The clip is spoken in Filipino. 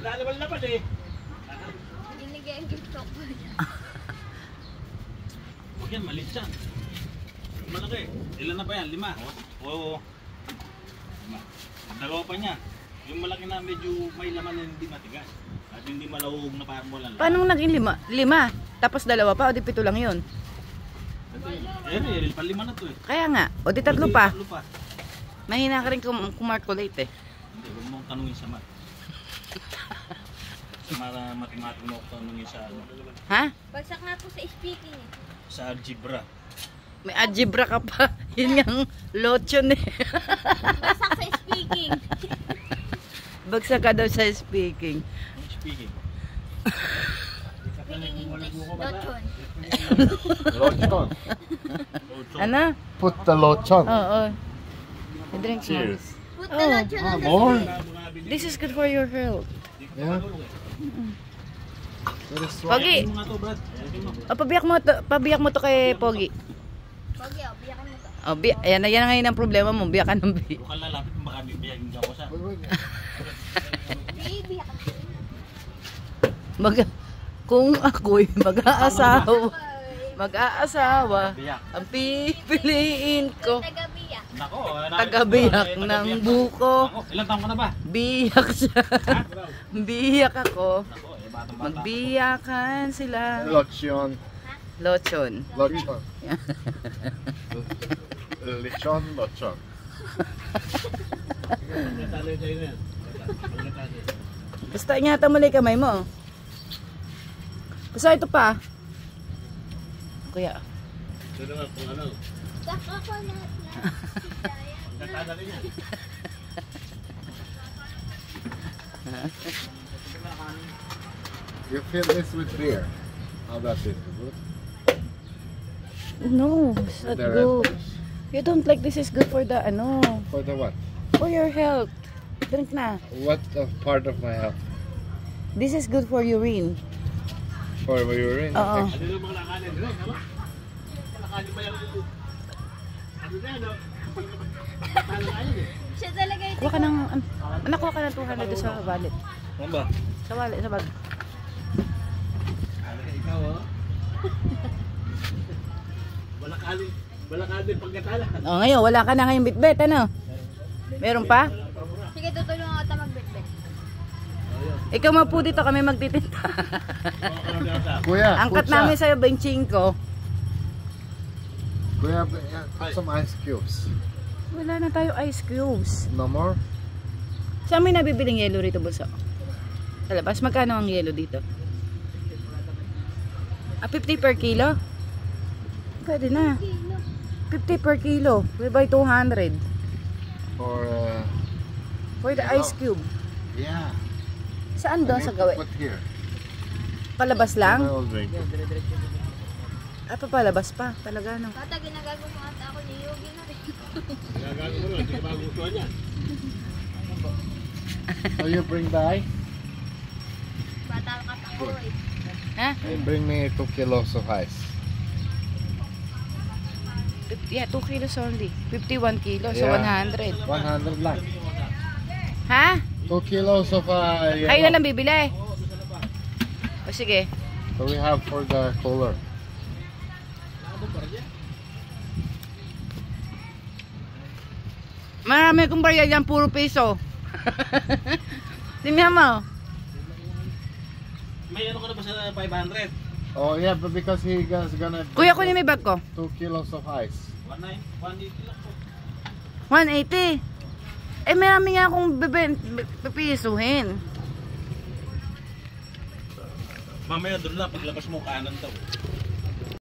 Madalawal na pa eh. Binigyan yung gift ko niya. Huwag yan, maliit yan. Malaki. Ilan na ba yan? 5? Oo. 5. Dalawa pa niya. Yung malaki na medyo may laman na hindi matigas. At hindi malawog na parang walang laman. Paano naging 5? 5? Tapos 2 pa o di 7 lang yun? Eh, pa 5 na to eh. Kaya nga, o di 3 pa. 3 pa. Mahina ka rin kumarkulate eh. Hindi, huwag mong tanungin sa mat. Sa matematik mo ako tanungin sa ano. Ha? Bagsak nga po sa speaking eh. Sa algebra. May algebra ka pa. Yun nga lotion eh. Bagsak sa speaking. Bagsak ka daw sa speaking. Speaking. Speaking English. Lochon. Lochon. Ano? Put the lochon. Oo. I-drink mo. Cheers. Put the lochon on the More? spoon. This is good for your health. Yeah. That is why. Pogi, Ano nga to, Brad? o, pabiyak mo to kay Pogi. Pogi, oh, biyakan mo to. O, yan na ngayon ang problema mo, biyakan ng bi. Bukal lalapit kung baka bibiyagin ka ko sa. Di, biyakan mo. Kung ako'y mag-aasawa, Biyak. ang pipiliin ko, Taga-biyak. Nako, tagabiyak ng buko. Nako, ilang taon ka na ba? Biyak siya. Biyak ako. Nako, eh batang-bata. Magbiyakan sila. Lochon. Lochon. Lochon. Lechon, lochon. Basta ingatan mo lang yung kamay mo. Basta ito pa. Kuya. Sino nga kung ano? Saka ko na. Nagkada rin yan. You fill this with beer. How about this? Good? No, it's not The good. Red Bulls. You don't like this is good for the ano, For the what? for your health. Drink na. What part of my health? This is good for urine. For my urine? Oo. Ano yung mga lakanin? Lakanin ba yung ano na yan? Lakanin eh. Siya talaga ito. Kuha ka ng, anak, kuha ka ng 200 doon sa wallet. Ano ba? Sa wallet, sa bag. Ikaw oh. Balakanin pagkatala. O, ngayon, wala ka na ngayong bitbit, ano? Meron pa? Sige, tutulungan ako ito magbitbit. Ikaw mapu dito kami magtitinda. Kuya, Angkat put namin sa'yo 25. Kuya, put some ice cubes. Wala na tayo ice cubes. No more? Saan may nabibiling yelo rito, Bulso? Sa labas, magkano ang yelo dito? 50 per kilo? Pwede na. 50 per kilo. We buy 200. For the ice cube. Yeah. Saan doon sa gawe? Put here. Palabas lang? I will drink. Papalabas pa. Talaga, no? Bata, ginagago mo ata ako ni Yogi na rin. Gagago mo lang, hindi ka magustuhan yan. So you bring the ice? Bata ka pa ko eh. Ha? You bring me 2 kilos of ice. Yeah, 2 kilos only. 51 kilos, so Yeah. 100. 100 lang. Ha? 2 kilos of Kayo na yellow. lang bibili. O sige. So we have for the cooler. Marami kong barya dyan, puro piso. Tingnan mo. May ano ka na ba sa 500? Oh yeah, but because he is gonna Kuya, kunin may bag ko. 2 kilos of ice. 180 lang po. 180. Eh, marami nga akong pipisuhin. Mamaya doon lang, paglabas mo kanan daw.